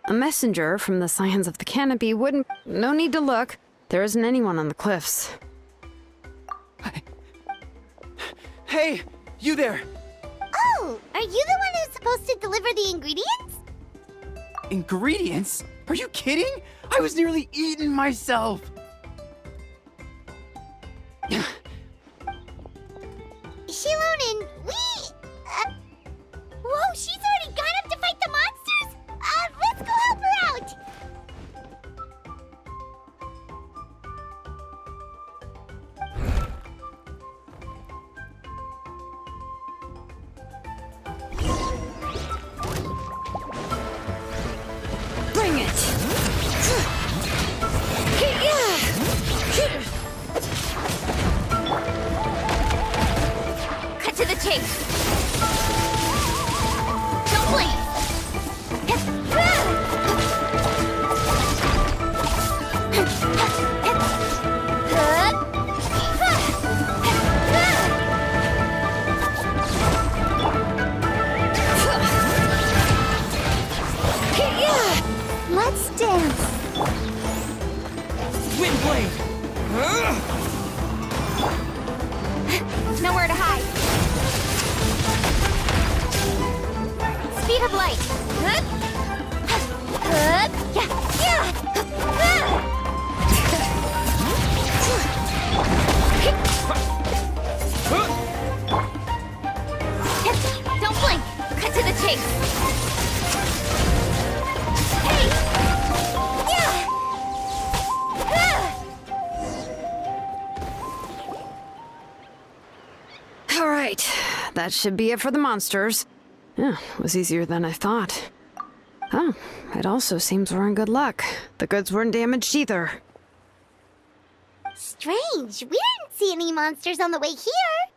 A messenger from the Scions of the Canopy wouldn't... No need to look. There isn't anyone on the cliffs. Hey, you there! Oh, are you the one who's supposed to deliver the ingredients? Ingredients? Are you kidding? I was nearly eating myself! Shilonen, whoa, she's already gone up to fight the monsters? Let's go help her out! Bring it! Cut to the chase! Don't blink! Let's dance! Windblade! Nowhere to hide. Speed of light. Don't blink. Cut to the chase. Hey! All right, that should be it for the monsters. Yeah, it was easier than I thought. Oh, it also seems we're in good luck. The goods weren't damaged either. Strange. We didn't see any monsters on the way here.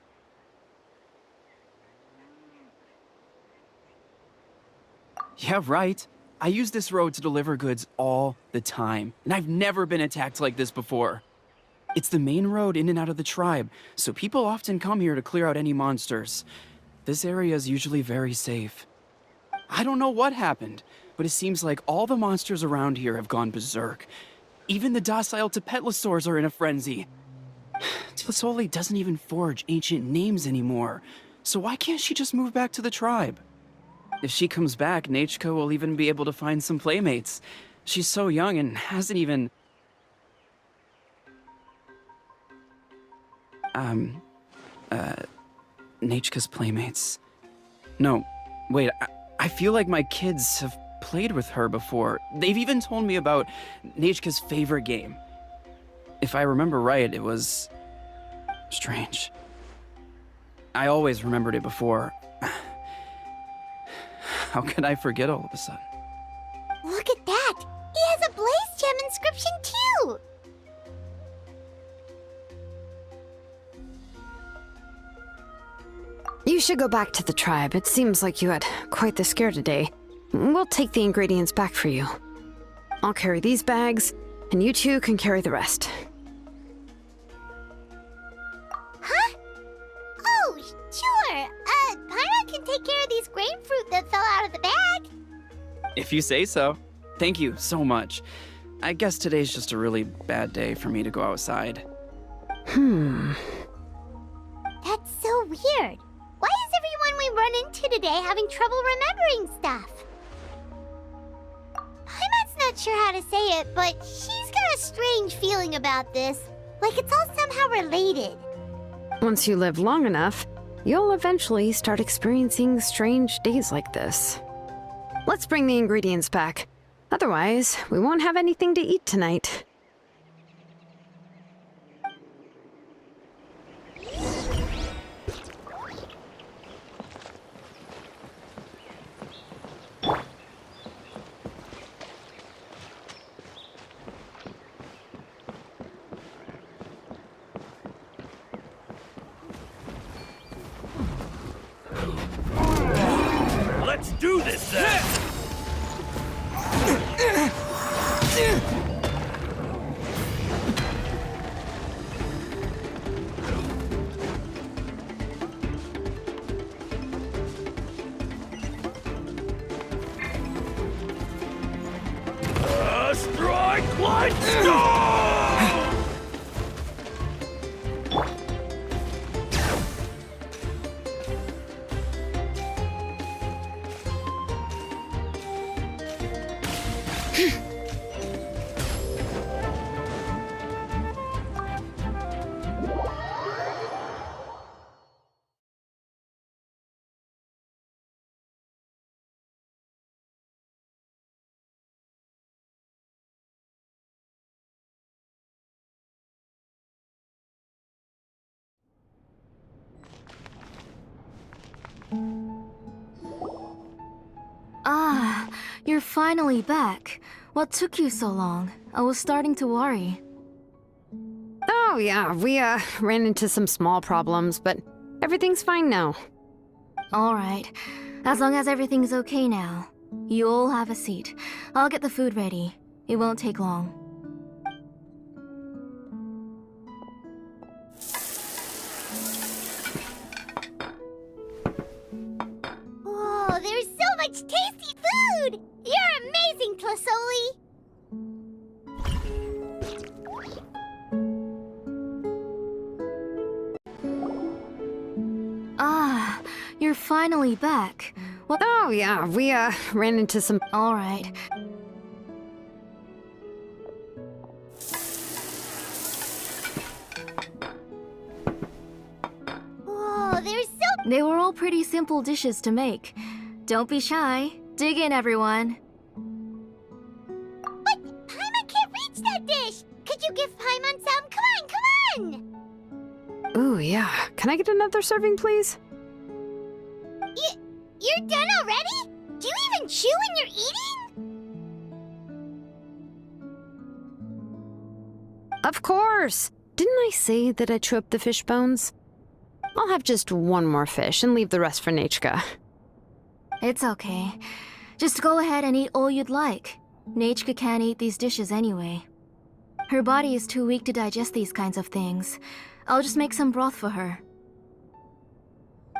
Yeah, right. I use this road to deliver goods all the time, and I've never been attacked like this before. It's the main road in and out of the tribe, so people often come here to clear out any monsters. This area is usually very safe. I don't know what happened, but it seems like all the monsters around here have gone berserk. Even the docile Tepetlosaurs are in a frenzy. Tlisoli doesn't even forge ancient names anymore, so why can't she just move back to the tribe? If she comes back, Nachko will even be able to find some playmates. She's so young and hasn't even... Nachka's playmates. No, wait, I feel like my kids have played with her before. They've even told me about Nachka's favorite game. If I remember right, it was... strange. I always remembered it before. How could I forget all of a sudden? Look at that! He has a Blaze Gem inscription too! You should go back to the tribe. It seems like you had quite the scare today. We'll take the ingredients back for you. I'll carry these bags, and you two can carry the rest. Huh? Oh, sure. Paimon can take care of these grapefruit that fell out of the bag. If you say so. Thank you so much. I guess today's just a really bad day for me to go outside. That's so weird. Why is everyone we run into today having trouble remembering stuff? Paimon's not sure how to say it, but she's got a strange feeling about this. Like it's all somehow related. Once you live long enough, you'll eventually start experiencing strange days like this. Let's bring the ingredients back. Otherwise, we won't have anything to eat tonight. Let's do this then! Strike like stone! Ah, you're finally back. What took you so long? I was starting to worry. Oh, yeah, we ran into some small problems, but everything's fine now. Alright, as long as everything's okay now. You all have a seat. I'll get the food ready. It won't take long. Whoa, there's so much tasty food! You're amazing, Tlasoli! Ah, you're finally back. What? Oh, yeah, we ran into some... Alright. Whoa, there's so... They were all pretty simple dishes to make. Don't be shy. Dig in, everyone. But Paimon can't reach that dish! Could you give Paimon some? Come on, come on! Ooh, yeah. Can I get another serving, please? You're done already? Do you even chew when you're eating? Of course! Didn't I say that I chew up the fish bones? I'll have just one more fish and leave the rest for Nachka. It's okay. Just go ahead and eat all you'd like. Nachka can't eat these dishes anyway. Her body is too weak to digest these kinds of things. I'll just make some broth for her.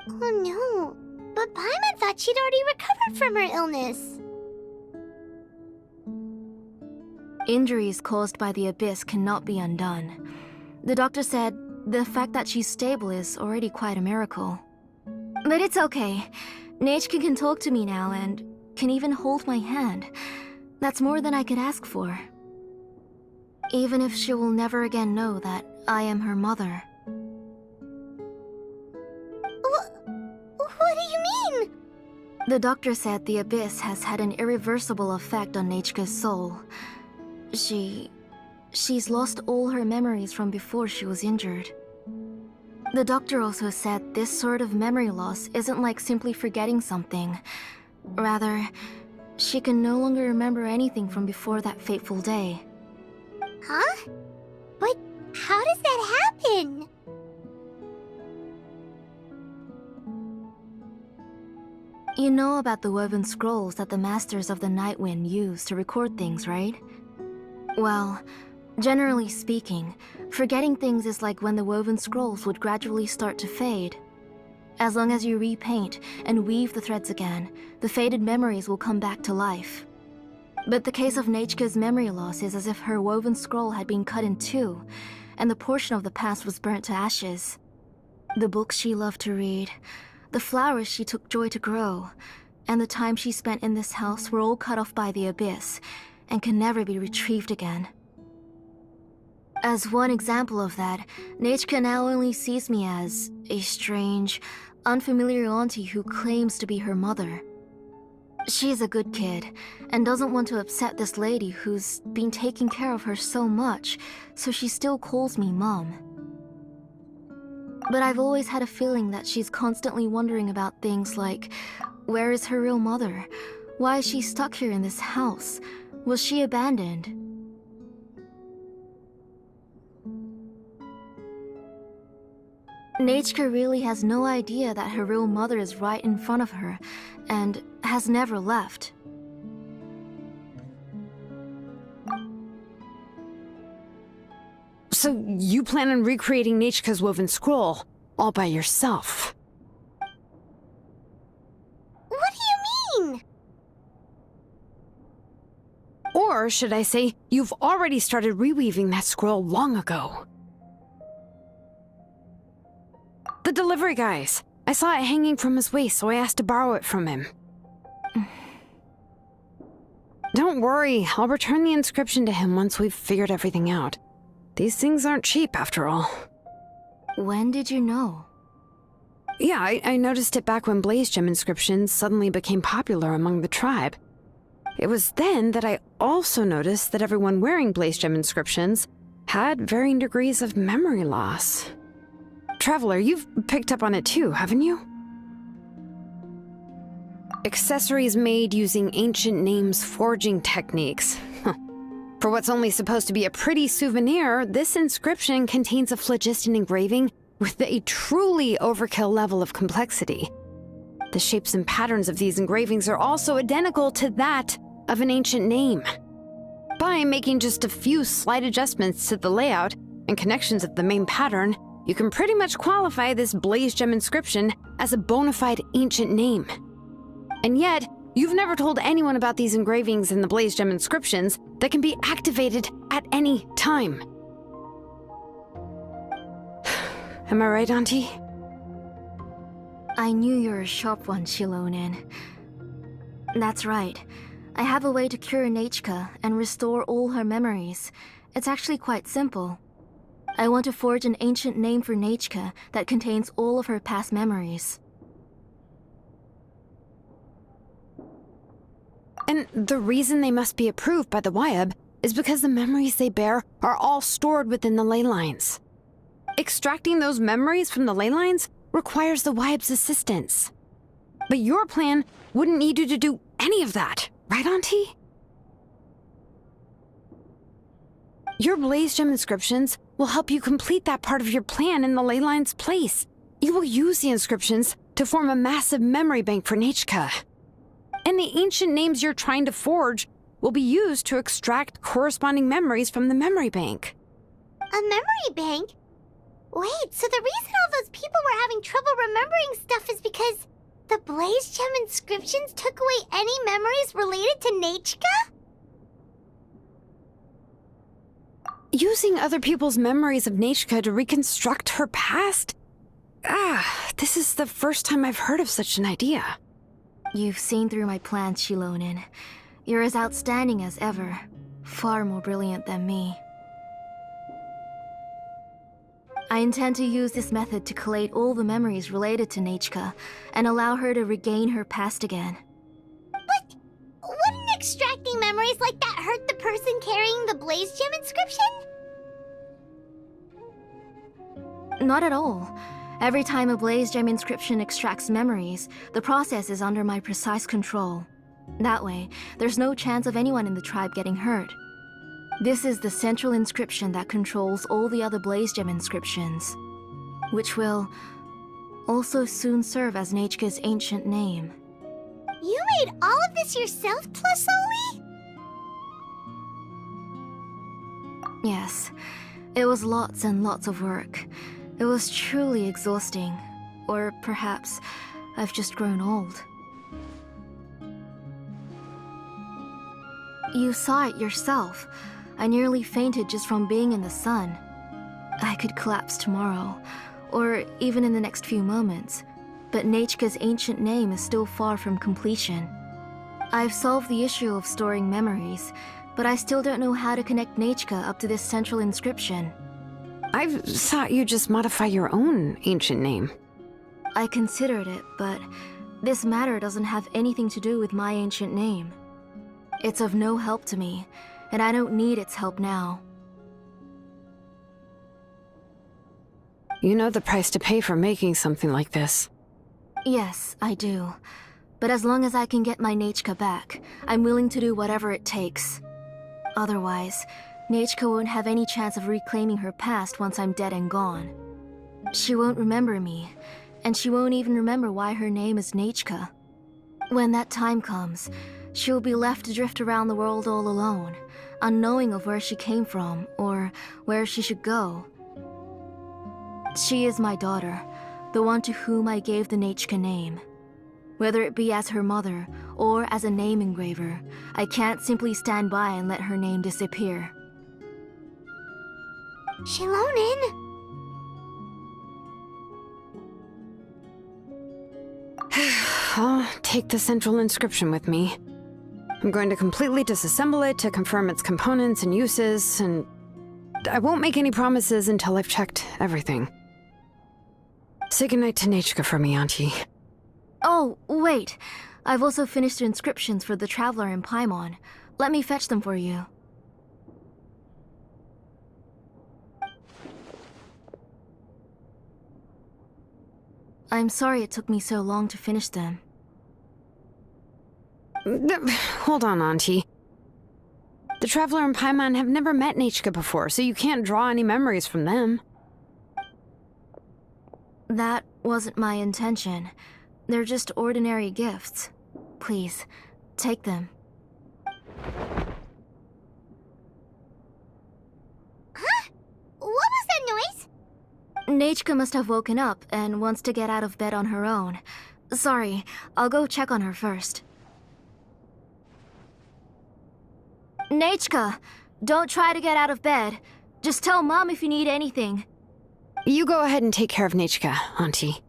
Oh no, but Paimon thought she'd already recovered from her illness. Injuries caused by the abyss cannot be undone. The doctor said the fact that she's stable is already quite a miracle. But it's okay. Nachka can talk to me now and can even hold my hand. That's more than I could ask for. Even if she will never again know that I am her mother. What do you mean? The doctor said the abyss has had an irreversible effect on Nachka's soul. She's lost all her memories from before she was injured. The doctor also said this sort of memory loss isn't like simply forgetting something. Rather, she can no longer remember anything from before that fateful day. Huh? But how does that happen? You know about the woven scrolls that the Masters of the Night Wind use to record things, right? Well, generally speaking, forgetting things is like when the woven scrolls would gradually start to fade. As long as you repaint and weave the threads again, the faded memories will come back to life. But the case of Nachka's memory loss is as if her woven scroll had been cut in two, and the portion of the past was burnt to ashes. The books she loved to read, the flowers she took joy to grow, and the time she spent in this house were all cut off by the abyss, and can never be retrieved again. As one example of that, Nachka now only sees me as a strange, unfamiliar auntie who claims to be her mother. She's a good kid, and doesn't want to upset this lady who's been taking care of her so much, so she still calls me Mom. But I've always had a feeling that she's constantly wondering about things like, where is her real mother? Why is she stuck here in this house? Was she abandoned? Nachka really has no idea that her real mother is right in front of her, and has never left. So you plan on recreating Nechka's woven scroll all by yourself? What do you mean? Or should I say, you've already started reweaving that scroll long ago? The delivery guys. I saw it hanging from his waist, so I asked to borrow it from him. Don't worry, I'll return the inscription to him once we've figured everything out. These things aren't cheap, after all. When did you know? Yeah, I noticed it back when Blaze Gem inscriptions suddenly became popular among the tribe. It was then that I also noticed that everyone wearing Blaze Gem inscriptions had varying degrees of memory loss. Traveler, you've picked up on it too, haven't you? Accessories made using ancient names forging techniques. For what's only supposed to be a pretty souvenir, this inscription contains a phlogiston engraving with a truly overkill level of complexity. The shapes and patterns of these engravings are also identical to that of an ancient name. By making just a few slight adjustments to the layout and connections of the main pattern, you can pretty much qualify this Blaze Gem inscription as a bona fide ancient name. And yet, you've never told anyone about these engravings in the Blaze Gem inscriptions that can be activated at any time. Am I right, Auntie? I knew you were a sharp one, Shilonin. That's right. I have a way to cure Nechka and restore all her memories. It's actually quite simple. I want to forge an ancient name for Nechka that contains all of her past memories. And the reason they must be approved by the Wyab is because the memories they bear are all stored within the ley lines. Extracting those memories from the ley lines requires the Wyab's assistance. But your plan wouldn't need you to do any of that, right, Auntie? Your Blaze Gem inscriptions will help you complete that part of your plan in the ley line's place. You will use the inscriptions to form a massive memory bank for Nechka. And the ancient names you're trying to forge will be used to extract corresponding memories from the memory bank. A memory bank? Wait, so the reason all those people were having trouble remembering stuff is because the Blaze Gem inscriptions took away any memories related to Nechka? Using other people's memories of Nechka to reconstruct her past? This is the first time I've heard of such an idea. You've seen through my plans, Shilonin. You're as outstanding as ever. Far more brilliant than me. I intend to use this method to collate all the memories related to Nechka and allow her to regain her past again. But wouldn't extracting memories like that hurt the person carrying the Blaze Gem inscription? Not at all. Every time a Blaze Gem inscription extracts memories, the process is under my precise control. That way, there's no chance of anyone in the tribe getting hurt. This is the central inscription that controls all the other Blaze Gem inscriptions, which will also soon serve as Nechka's ancient name. You made all of this yourself, Tlasoli? Yes, it was lots and lots of work. It was truly exhausting. Or perhaps I've just grown old. You saw it yourself. I nearly fainted just from being in the sun. I could collapse tomorrow, or even in the next few moments, but Nechka's ancient name is still far from completion. I've solved the issue of storing memories, but I still don't know how to connect Nechka up to this central inscription. I've thought you just modify your own ancient name. I considered it, but this matter doesn't have anything to do with my ancient name. It's of no help to me, and I don't need its help now. You know the price to pay for making something like this. Yes, I do. But as long as I can get my Nechka back, I'm willing to do whatever it takes. Otherwise, Nechka won't have any chance of reclaiming her past once I'm dead and gone. She won't remember me, and she won't even remember why her name is Nechka. When that time comes, she'll be left to drift around the world all alone, unknowing of where she came from or where she should go. She is my daughter, the one to whom I gave the Nechka name. Whether it be as her mother or as a name engraver, I can't simply stand by and let her name disappear. Shilonin! I'll take the central inscription with me. I'm going to completely disassemble it to confirm its components and uses, and I won't make any promises until I've checked everything. Say goodnight to Nechka for me, Auntie. Oh, wait. I've also finished the inscriptions for the Traveler in Paimon. Let me fetch them for you. I'm sorry it took me so long to finish them. Hold on, Auntie. The Traveler and Paimon have never met Nechka before, so you can't draw any memories from them. That wasn't my intention. They're just ordinary gifts. Please, take them. Huh? What was that noise? Nechka must have woken up and wants to get out of bed on her own. Sorry, I'll go check on her first. Nechka, don't try to get out of bed. Just tell Mom if you need anything. You go ahead and take care of Nechka, Auntie.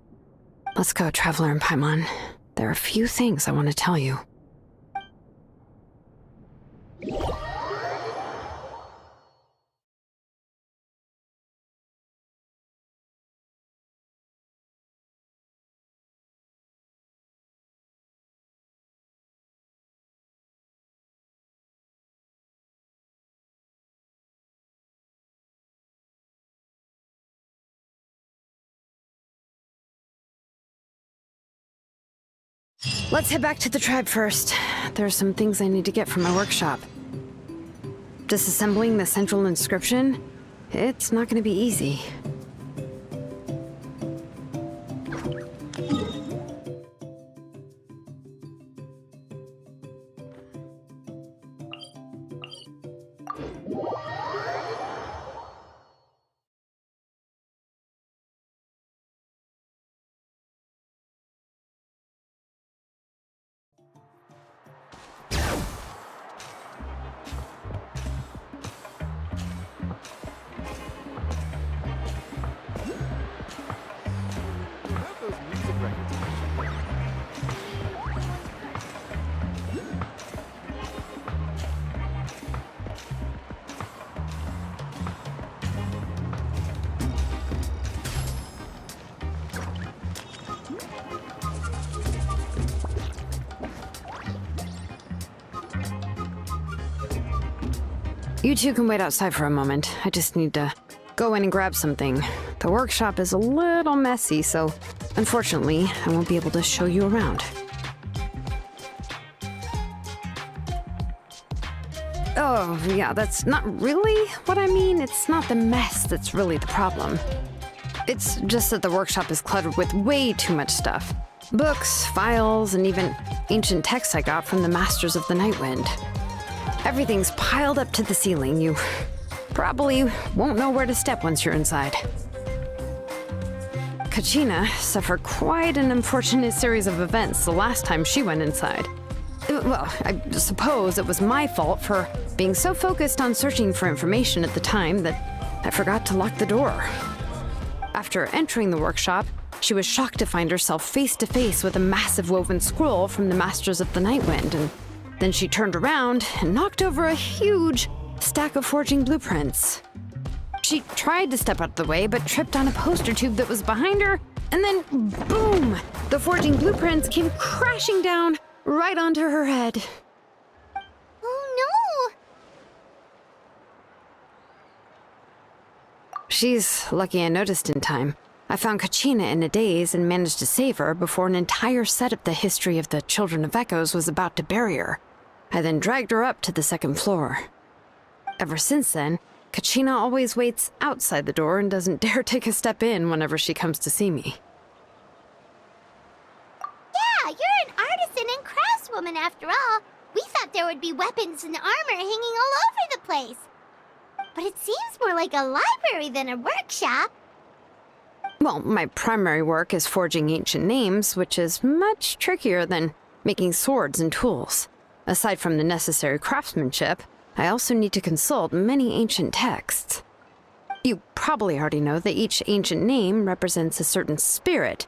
Let's go, Traveler and Paimon. There are a few things I want to tell you. Let's head back to the tribe first. There are some things I need to get from my workshop. Disassembling the central inscription? It's not going to be easy. You two can wait outside for a moment. I just need to go in and grab something. The workshop is a little messy, so unfortunately, I won't be able to show you around. Oh, yeah, that's not really what I mean. It's not the mess that's really the problem. It's just that the workshop is cluttered with way too much stuff. Books, files, and even ancient texts I got from the Masters of the Nightwind. Everything's piled up to the ceiling. You probably won't know where to step once you're inside. Kachina suffered quite an unfortunate series of events the last time she went inside. Well, I suppose it was my fault for being so focused on searching for information at the time that I forgot to lock the door. After entering the workshop, she was shocked to find herself face to face with a massive woven scroll from the Masters of the Nightwind, and then she turned around and knocked over a huge stack of forging blueprints. She tried to step out of the way, but tripped on a poster tube that was behind her, and then boom! The forging blueprints came crashing down right onto her head. Oh no! She's lucky I noticed in time. I found Kachina in a daze and managed to save her before an entire set of the history of the Children of Echoes was about to bury her. I then dragged her up to the second floor. Ever since then, Kachina always waits outside the door and doesn't dare take a step in whenever she comes to see me. Yeah, you're an artisan and craftswoman after all. We thought there would be weapons and armor hanging all over the place. But it seems more like a library than a workshop. Well, my primary work is forging ancient names, which is much trickier than making swords and tools. Aside from the necessary craftsmanship, I also need to consult many ancient texts. You probably already know that each ancient name represents a certain spirit,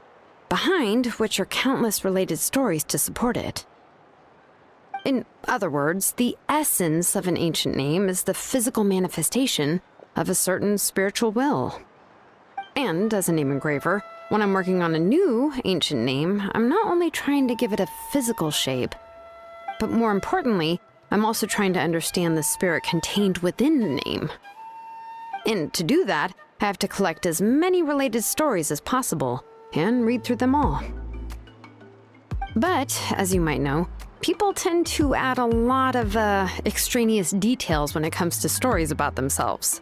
behind which are countless related stories to support it. In other words, the essence of an ancient name is the physical manifestation of a certain spiritual will. And as a name engraver, when I'm working on a new ancient name, I'm not only trying to give it a physical shape, but more importantly, I'm also trying to understand the spirit contained within the name. And to do that, I have to collect as many related stories as possible and read through them all. But, as you might know, people tend to add a lot of extraneous details when it comes to stories about themselves.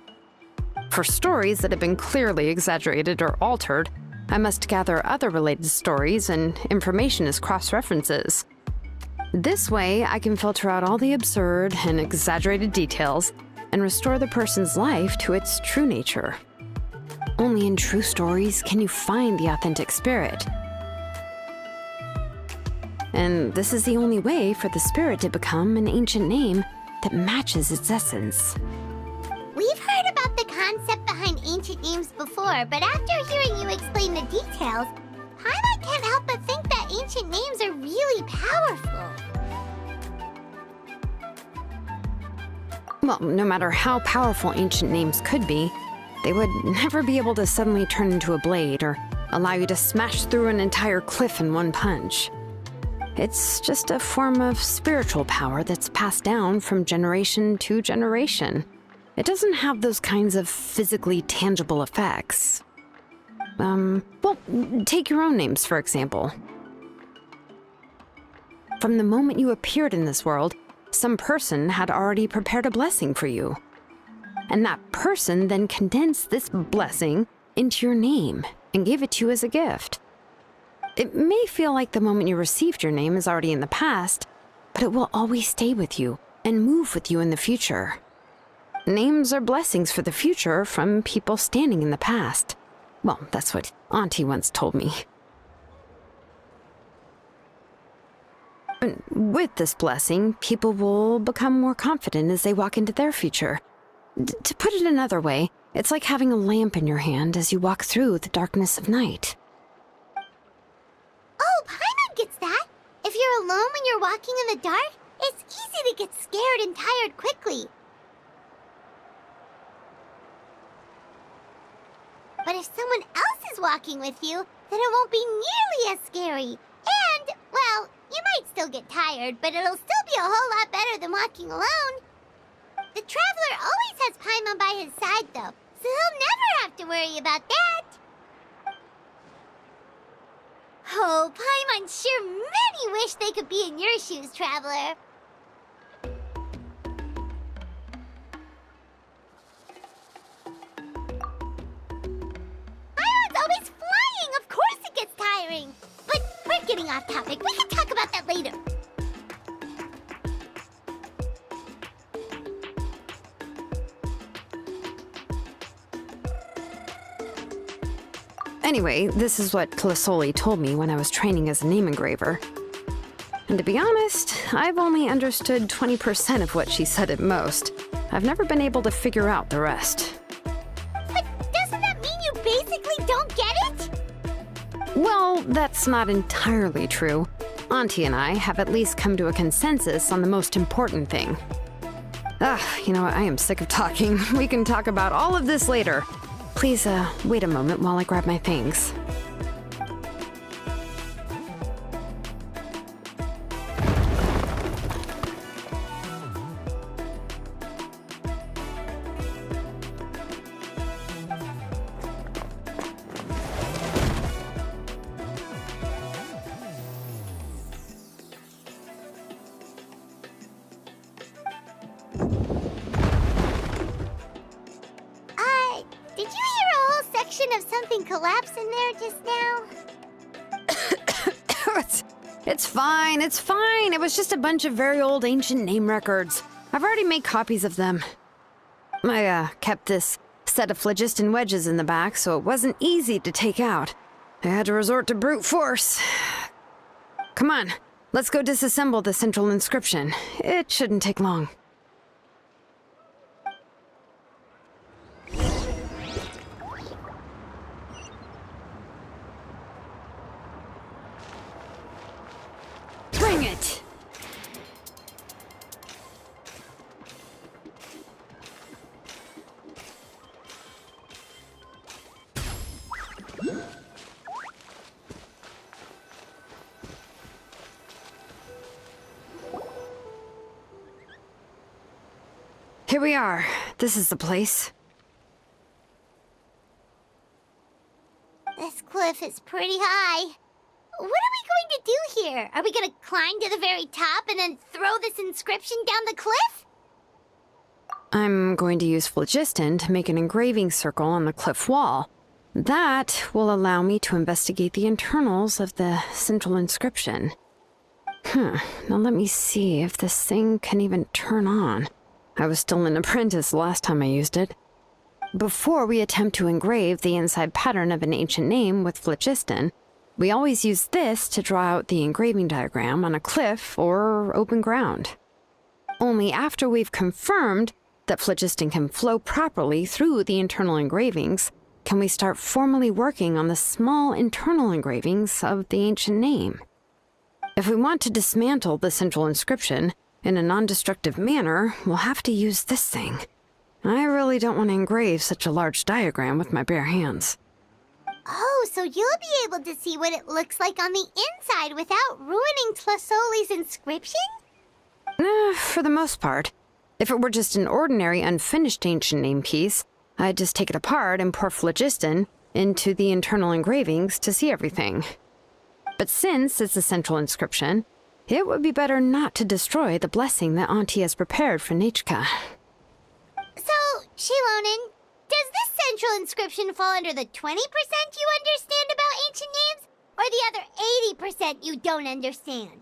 For stories that have been clearly exaggerated or altered, I must gather other related stories and information as cross-references. This way, I can filter out all the absurd and exaggerated details and restore the person's life to its true nature. Only in true stories can you find the authentic spirit. And this is the only way for the spirit to become an ancient name that matches its essence. We've heard about the concept behind ancient names before, but after hearing you explain the details, Paimon can't help but think that ancient names are really powerful. Well, no matter how powerful ancient names could be, they would never be able to suddenly turn into a blade or allow you to smash through an entire cliff in one punch. It's just a form of spiritual power that's passed down from generation to generation. It doesn't have those kinds of physically tangible effects. Well, take your own names, for example. From the moment you appeared in this world, some person had already prepared a blessing for you. And that person then condensed this blessing into your name and gave it to you as a gift. It may feel like the moment you received your name is already in the past, but it will always stay with you and move with you in the future. Names are blessings for the future from people standing in the past. Well, that's what Auntie once told me. And with this blessing, people will become more confident as they walk into their future. To put it another way, it's like having a lamp in your hand as you walk through the darkness of night. Oh, Paimon gets that. If you're alone when you're walking in the dark, it's easy to get scared and tired quickly. But if someone else is walking with you, then it won't be nearly as scary. And, well, you might still get tired, but it'll still be a whole lot better than walking alone. The Traveler always has Paimon by his side, though, so he'll never have to worry about that. Oh, Paimon sure many wish they could be in your shoes, Traveler. Paimon's always flying! Of course it gets tiring! But we're getting off topic. We can talk about that later. Anyway, this is what Clisoli told me when I was training as a name engraver. And to be honest, I've only understood 20% of what she said at most. I've never been able to figure out the rest. But doesn't that mean you basically don't get it? Well, that's not entirely true. Auntie and I have at least come to a consensus on the most important thing. You know what? I am sick of talking. We can talk about all of this later. Please, wait a moment while I grab my things. Did you hear a whole section of something collapse in there just now? It's fine, it's fine. It was just a bunch of very old ancient name records. I've already made copies of them. I kept this set of phlogiston wedges in the back, so it wasn't easy to take out. I had to resort to brute force. Come on, let's go disassemble the central inscription. It shouldn't take long. Bring it! Here we are. This is the place. This cliff is pretty high. What are we going to do here? Are we going to climb to the very top and then throw this inscription down the cliff? I'm going to use phlogiston to make an engraving circle on the cliff wall. That will allow me to investigate the internals of the central inscription. Now let me see if this thing can even turn on. I was still an apprentice last time I used it. Before we attempt to engrave the inside pattern of an ancient name with phlogiston, we always use this to draw out the engraving diagram on a cliff or open ground. Only after we've confirmed that phlogiston can flow properly through the internal engravings can we start formally working on the small internal engravings of the ancient name. If we want to dismantle the central inscription in a non-destructive manner, we'll have to use this thing. I really don't want to engrave such a large diagram with my bare hands. Oh, so you'll be able to see what it looks like on the inside without ruining Tlasoli's inscription? For the most part. If it were just an ordinary unfinished ancient name piece, I'd just take it apart and pour phlogiston into the internal engravings to see everything. But since it's a central inscription, it would be better not to destroy the blessing that Auntie has prepared for Nechka. So, Shilonen, does this central inscription fall under the 20% you understand about ancient names, or the other 80% you don't understand?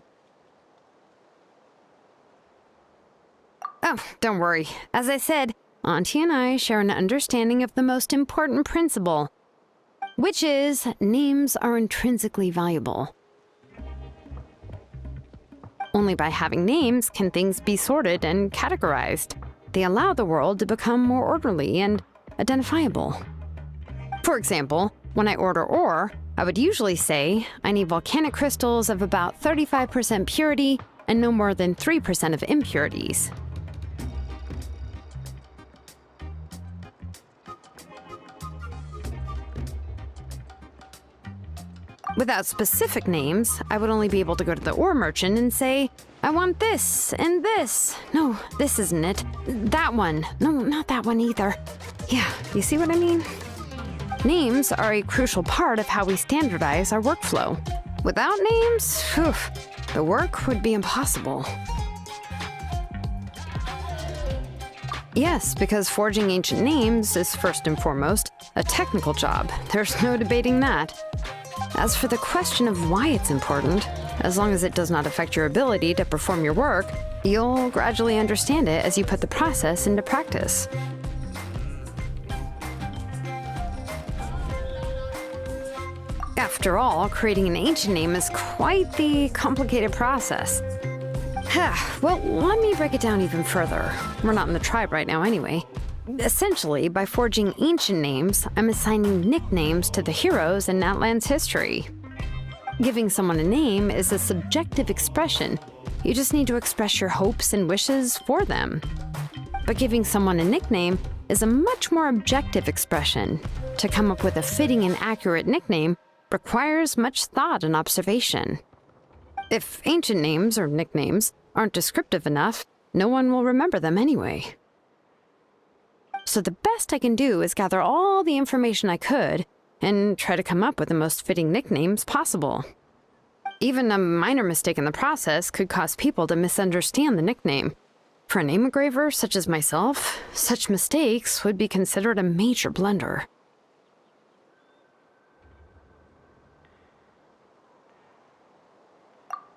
Oh, don't worry. As I said, Auntie and I share an understanding of the most important principle, which is names are intrinsically valuable. Only by having names can things be sorted and categorized. They allow the world to become more orderly and identifiable. For example, when I order ore, I would usually say I need volcanic crystals of about 35% purity and no more than 3% of impurities. Without specific names, I would only be able to go to the ore merchant and say, I want this and this. No, this isn't it. That one. No, not that one either. Yeah, you see what I mean? Names are a crucial part of how we standardize our workflow. Without names, the work would be impossible. Yes, because forging ancient names is first and foremost a technical job. There's no debating that. As for the question of why it's important, as long as it does not affect your ability to perform your work, you'll gradually understand it as you put the process into practice. After all, creating an ancient name is quite the complicated process. Well, let me break it down even further. We're not in the tribe right now anyway. Essentially, by forging ancient names, I'm assigning nicknames to the heroes in Natlan's history. Giving someone a name is a subjective expression. You just need to express your hopes and wishes for them. But giving someone a nickname is a much more objective expression. To come up with a fitting and accurate nickname requires much thought and observation. If ancient names or nicknames aren't descriptive enough, no one will remember them anyway. So the best I can do is gather all the information I could and try to come up with the most fitting nicknames possible. Even a minor mistake in the process could cause people to misunderstand the nickname. For a name engraver such as myself, such mistakes would be considered a major blunder.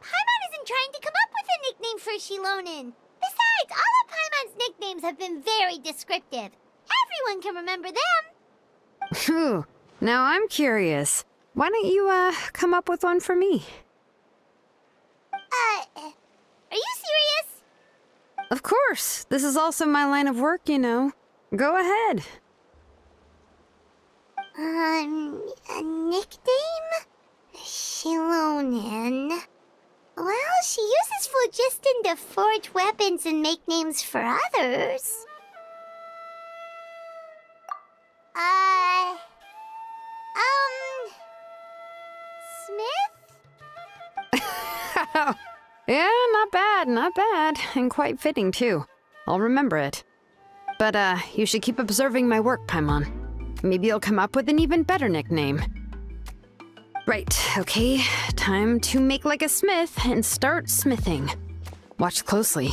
Paimon isn't trying to come up with a nickname for Shilonen. Besides, all of Everyone's nicknames have been very descriptive. Everyone can remember them. Phew. Now I'm curious. Why don't you, come up with one for me? Are you serious? Of course. This is also my line of work, you know. Go ahead. A nickname? Shilonen. Well, she uses phlogiston to forge weapons and make names for others. Smith? Yeah, not bad, and quite fitting too. I'll remember it. But, you should keep observing my work, Paimon. Maybe you'll come up with an even better nickname. Right, okay, time to make like a smith and start smithing. Watch closely.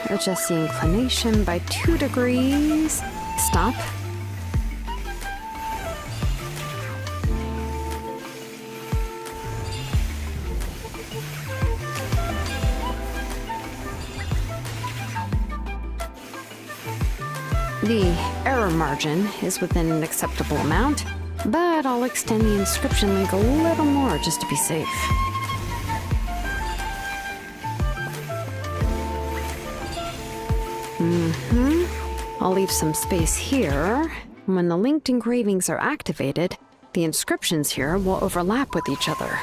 Adjust the inclination by 2 degrees. Stop. The error margin is within an acceptable amount, but I'll extend the inscription link a little more just to be safe. I'll leave some space here. When the linked engravings are activated, the inscriptions here will overlap with each other.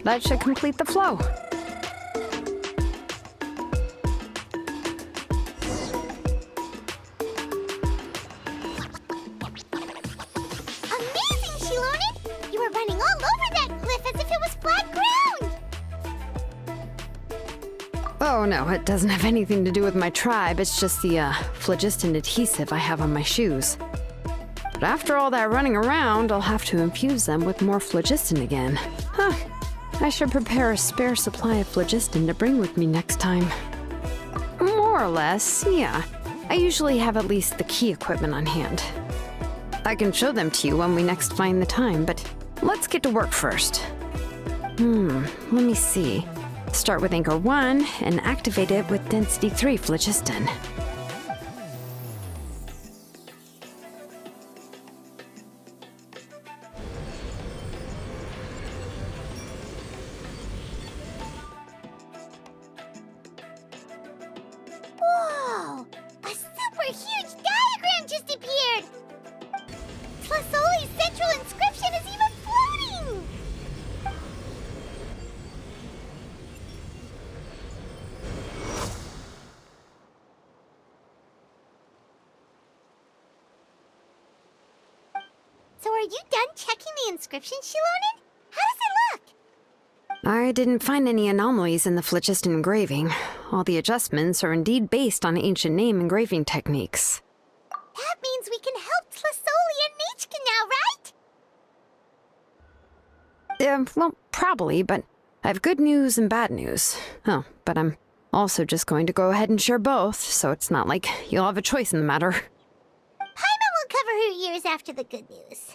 That should complete the flow. Amazing, Shilonen! You were running all over that cliff as if it was flat ground! Oh no, it doesn't have anything to do with my tribe. It's just the, phlogiston adhesive I have on my shoes. But after all that running around, I'll have to infuse them with more phlogiston again. Huh. I should prepare a spare supply of phlogiston to bring with me next time. More or less, yeah. I usually have at least the key equipment on hand. I can show them to you when we next find the time, but let's get to work first. Let me see. Start with Anchor 1 and activate it with Density 3 phlogiston. Whoa! A super huge diagram just appeared! Tlasoli's central inscription is even floating! So are you done checking the inscription, Shilonen? How does it look? I didn't find any anomalies in the phlogiston engraving. All the adjustments are indeed based on ancient name engraving techniques. That means we can help Tlasoli and Nechka now, right? Well, probably, but I have good news and bad news. Oh, but I'm also just going to go ahead and share both, so it's not like you'll have a choice in the matter. Paimon will cover her ears after the good news.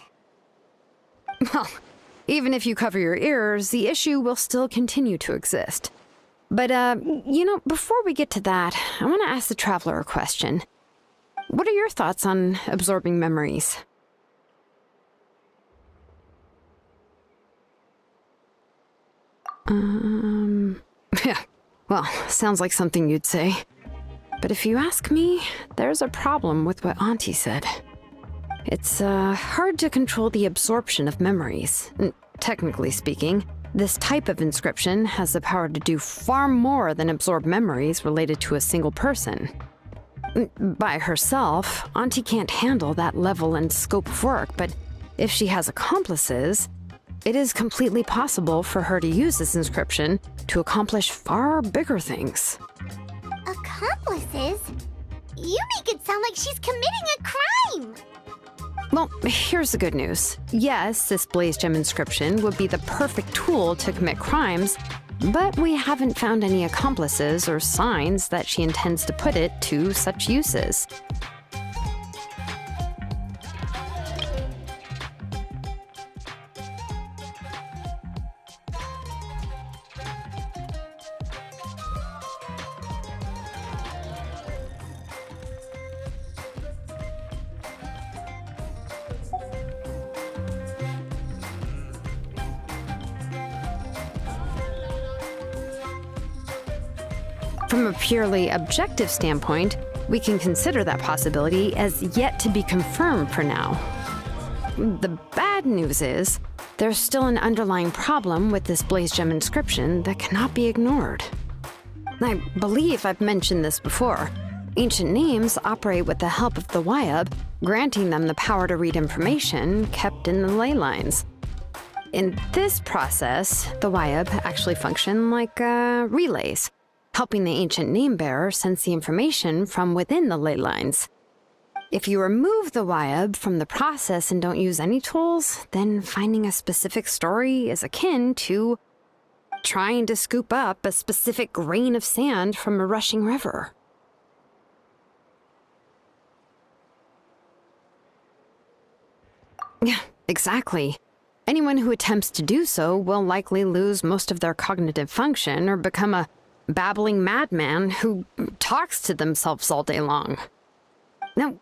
Well, even if you cover your ears, the issue will still continue to exist. But, you know, before we get to that, I want to ask the Traveler a question. What are your thoughts on absorbing memories? Yeah, well, sounds like something you'd say. But if you ask me, there's a problem with what Auntie said. It's, hard to control the absorption of memories. Technically speaking, this type of inscription has the power to do far more than absorb memories related to a single person. By herself, Auntie can't handle that level and scope of work, but if she has accomplices, it is completely possible for her to use this inscription to accomplish far bigger things. Accomplices? You make it sound like she's committing a crime! Well, here's the good news. Yes, this blaze gem inscription would be the perfect tool to commit crimes, but we haven't found any accomplices or signs that she intends to put it to such uses. From a purely objective standpoint, we can consider that possibility as yet to be confirmed for now. The bad news is, there's still an underlying problem with this blaze gem inscription that cannot be ignored. I believe I've mentioned this before. Ancient names operate with the help of the Wyab, granting them the power to read information kept in the ley lines. In this process, the Wyab actually function like relays, helping the ancient name-bearer sense the information from within the ley lines. If you remove the Wyab from the process and don't use any tools, then finding a specific story is akin to trying to scoop up a specific grain of sand from a rushing river. Yeah, exactly. Anyone who attempts to do so will likely lose most of their cognitive function or become a babbling madman who talks to themselves all day long. Now,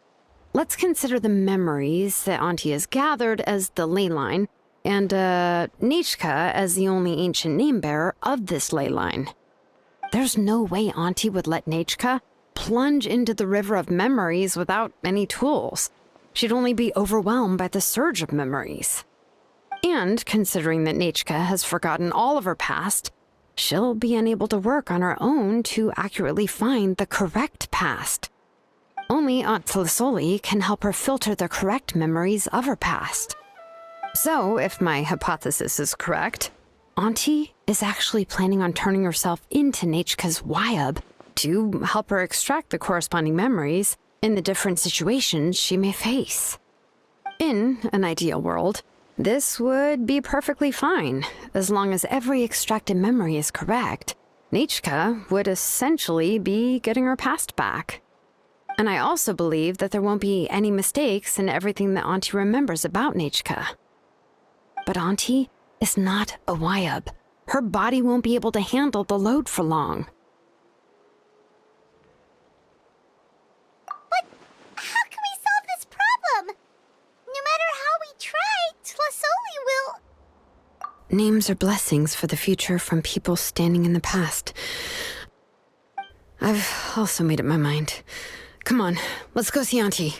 let's consider the memories that Auntie has gathered as the ley line, and Nechka as the only ancient name-bearer of this ley line. There's no way Auntie would let Nechka plunge into the river of memories without any tools. She'd only be overwhelmed by the surge of memories. And considering that Nechka has forgotten all of her past, she'll be unable to work on her own to accurately find the correct past. Only Aunt Tlisoli can help her filter the correct memories of her past. So, if my hypothesis is correct, Auntie is actually planning on turning herself into Nechka's Wyab to help her extract the corresponding memories in the different situations she may face. In an ideal world, this would be perfectly fine. As long as every extracted memory is correct, Nechka would essentially be getting her past back. And I also believe that there won't be any mistakes in everything that Auntie remembers about Nechka. But Auntie is not a Wyab. Her body won't be able to handle the load for long. But how can we solve this problem? No matter how we try, Tlisoli will... Names are blessings for the future from people standing in the past. I've also made up my mind. Come on, let's go see Auntie.